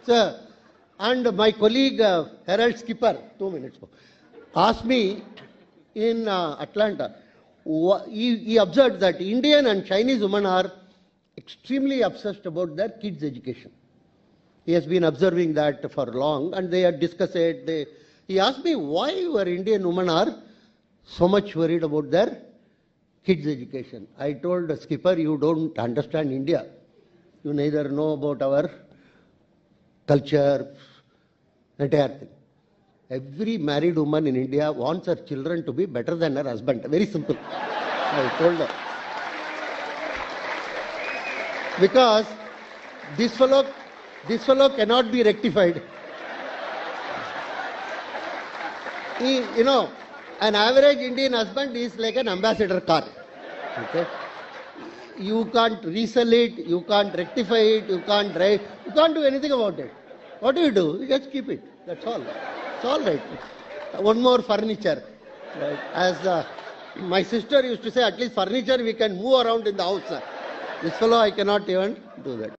Sir, and my colleague Herald Skipper, 2 minutes, asked me in Atlanta, he observed that Indian and Chinese women are extremely obsessed about their kids' education. He has been observing that for long, and they had discussed it. He asked me why our Indian women are so much worried about their kids' education. I told the Skipper, you don't understand India. You neither know about our culture, entire thing. Every married woman in India wants her children to be better than her husband. Very simple. I told her. Because this fellow cannot be rectified. An average Indian husband is like an ambassador car. Okay? You can't resell it, you can't rectify it, you can't drive, you can't do anything about it. What do? You just keep it. That's all. It's all right. One more furniture. Right? As my sister used to say, at least furniture we can move around in the house. This fellow, I cannot even do that.